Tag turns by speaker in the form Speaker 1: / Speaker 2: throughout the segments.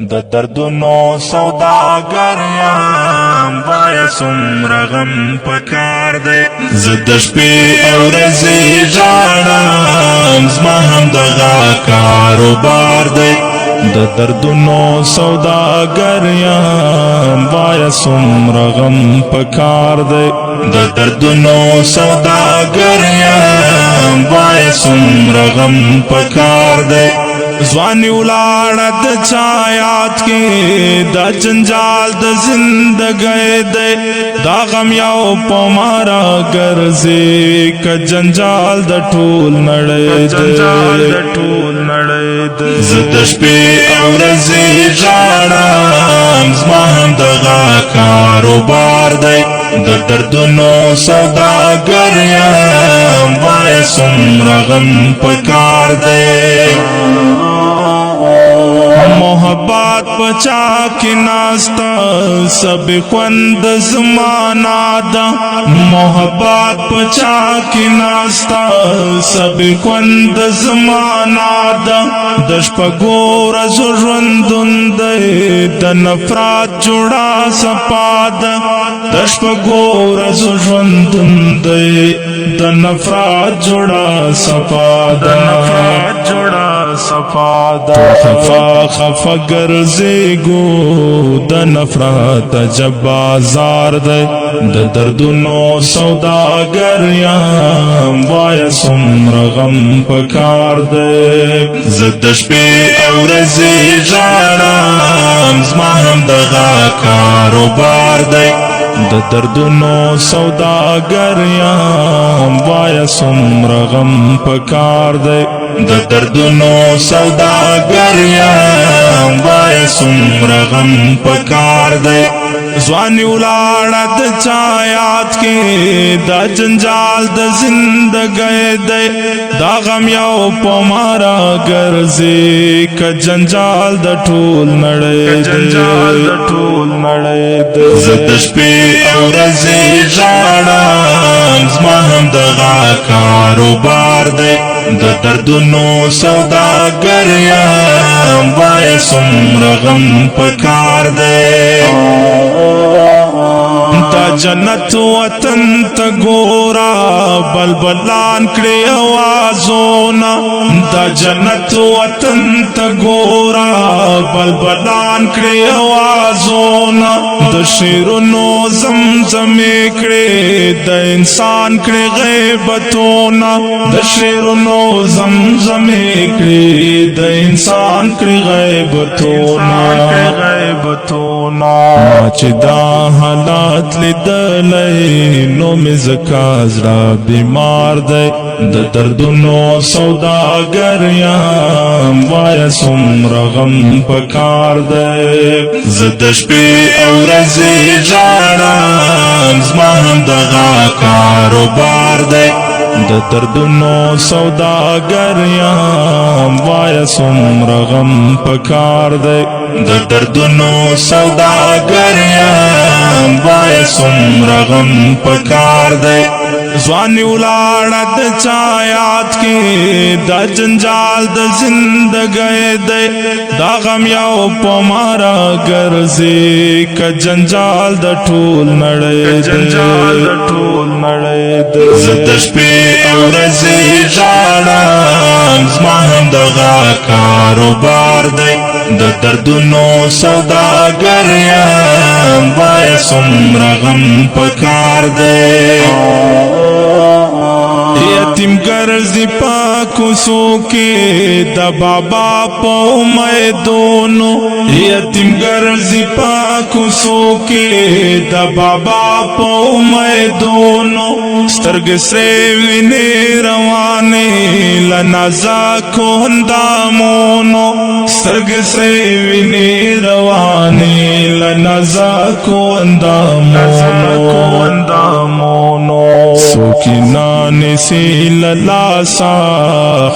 Speaker 1: د دردونو سوداګر یم وایه څومره غم پکار دی زه د شپې او ورځې ژاړم زما هم دغه کاروبار دی د دردونو سوداګر یم وایه څومره غم پکار دی د دردونو سوداګر یم وایه څومره غم پکار دی ځواني ولاړه د چا یاد کې دا جنجال د زندګۍ دی دا غم یو په ما راګرځي که جنجال د ټول نړۍ دی زه د شپې او ورځې ژاړم زما هم دغه کاروبار دی د دردونو سوداګر یم وایه څومره غم پکار دی محبت پچا کی ناستا سب خوند زمانہ دا محبت پچا کی ناستا سب خوند زمانہ دا دشپگو رزو ژوندون دی د نفرات جوړا سپاد دشپگو رزو ژوندون دی د نفرات جوړا سپاد خفا خفا گرزیگو د نفرات جب بازار دی د دردونو سوداګر یم وایه څومره غم پکار دی زه د شپې او ورځې ژاړم زما هم دغه کاروبار دی د دردونو سوداګر یم وایه څومره غم پکار دی د دردونو سوداګر یم وایه څومره غم پکار دی ځواني ولاړه د چا یاد کې دا جنجال د زندګۍ دی دا غم یو په ما راګرځي که جنجال د ټول نړۍ دی زه د شپې او ورځې ژاړم زما هم دغه کاروبار دی د دردونو سوداګر یم وایه څومره غم پکار دی دا جنت وطن تا گورا بلبلان کړي اوازونه دا جنت وطن تا گورا بلبلان کړي اوازونه د شیرونو زمزمې کړي د انسان کړي غیبتونه د شیرونو زمزمې کړي د انسان کړي غیبتونه چې دا حالات لیدلی نو مې ځکه زړه بیمار دی د دردونو سوداګر یم وایه څومره غم پکار دی زه د شپې او ورځې ژاړم زما هم دغه کاروبار دی د دردونو سوداګر یم وایه څومره غم پکار دی د دردونو سوداګر یم وایه څومره غم پکار دی ځواني ولاړه د چا یاد کې دا جنجال د زندګۍ دی دا غم یو په ما راګرځي که جنجال د ټول نړۍ دی زه د شپې او ورځې ژاړم زما هم دغه کاروبار دی د دردونو سوداګر یم وایه څومره غم پکار دی یتیم ګرځي په کوڅو کې د بابا په امیدونو یتیم ګرځي په کوڅو کې د بابا په امیدونو سترګې سرې وینې روانې له نازکو اندامونو سترګې سرې وینې روانې له نازکو اندامونو څوک نانیسي له لاسه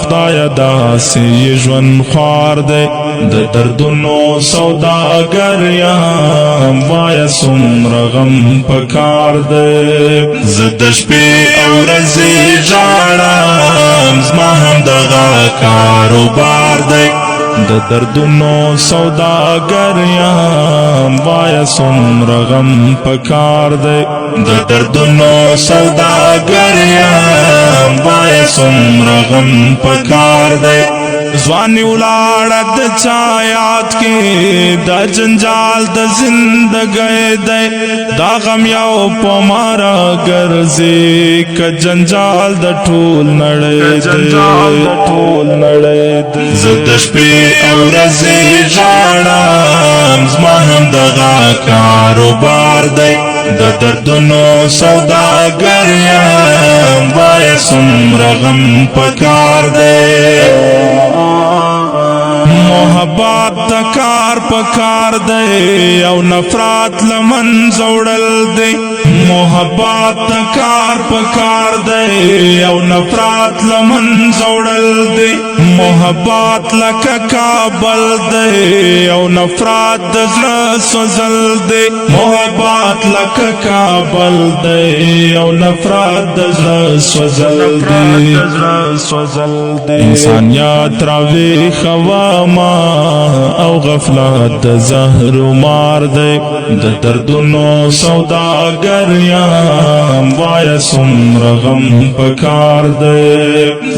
Speaker 1: خدایه داسې ژوند خوار دی د دردونو سوداګر یم وایه څومره غم پکار دی زه د شپې او ورځې ژاړم زما هم دغه کاروبار دی د دردونو سوداګر یم وایه څومره غم پکار دی د دردونو سوداګر یم وایه څومره غم پکار دی ځواني ولاړه د چا یاد کې دا جنجال د زندګۍ دی دا غم یو په ما راګرځي که جنجال د ټول نړۍ دی زه د شپې او ورځې ژاړم زما هم دغه کاروبار دی د دردونو سوداګر یم وایه څومره غم پکار دی محبت د کار پکار دی او نفرت لمنځه وړل دی محبت د کار پکار دی او نفرت لمنځه وړل دی محبت لکه کابل دی او نفرت د زړه سوځل دی محبت لکه کابل دی او نفرت د زړه سوځل دی انسانیت راویښوه ما او غفلت د زهر مار دی د دردونو سوداګر یم وایه څومره غم پکار دی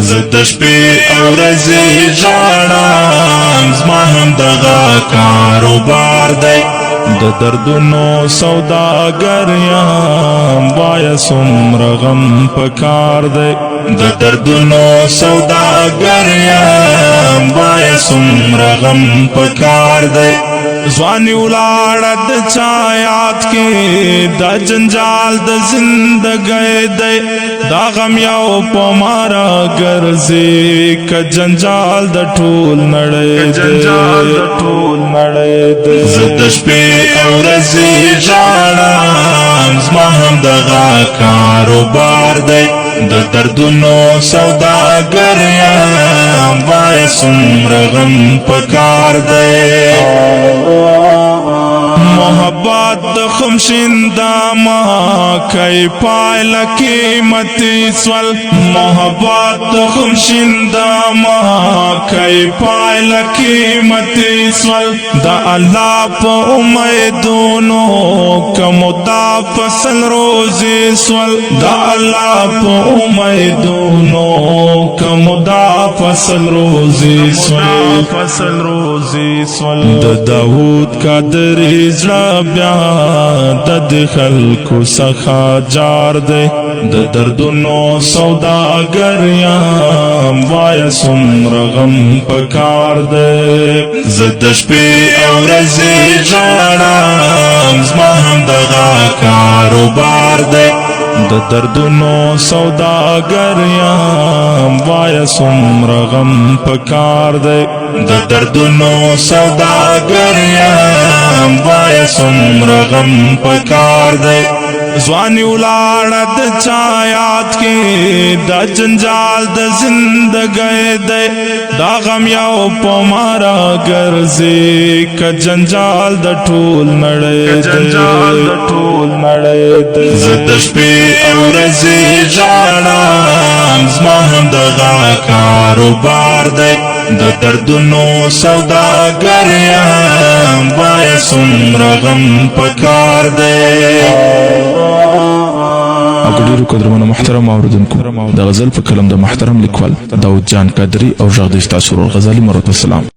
Speaker 1: زه د شپې او ورځې ژاړم زما هم دغه کاروبار دی د دردونو سوداګر یم وایه څومره غم پکار دی د دردونو سوداګر یم وایه څومره غم پکار دی ځواني ولاړه د چا یاد کې دا جنجال د زندګۍ دی دا غم یو په ما راګرځي که جنجال د ټول نړۍ دی زه د شپې او ورځې ژاړم زما هم دغه کاروبار دی د دردونو سوداګر یم وایه څومره غم پکار دی محبت د خمشین داما کئی پایله قیمتي سول محبت د خمشین داما کئی پایله قیمتي سول د الله په امیدونو کمو دا فصل روزي سول د الله په امیدونو کمو دا فصل روزي سول د داود قادری زړه بیا د خلکو څخه جار دی د دردونو سوداګر یم وایه څومره غم پکار دی زه د شپې او ورځې ژاړم زما هم دغه کاروبار دی د دردونو سوداګر یم وایه څومره غم پکار دی د دردونو سوداګر یم وایه څومره غم پکار دی ځواني ولاړه د چا یاد کې دا جنجال د زندګۍ دی دا غم یو په ما راګرځي که جنجال د ټول نړۍ دی زه د شپې او ورځې ژاړم زما هم دغه کاروبار دی د دردونو سوداګر یم وایه څومره غم پکار دی
Speaker 2: او ډیرو قدرمنو محترم اوریدونکو د غزل په کلم د محترم لیکوال داود جان قادری او غږ د تاسو غزالي مرحمت السلام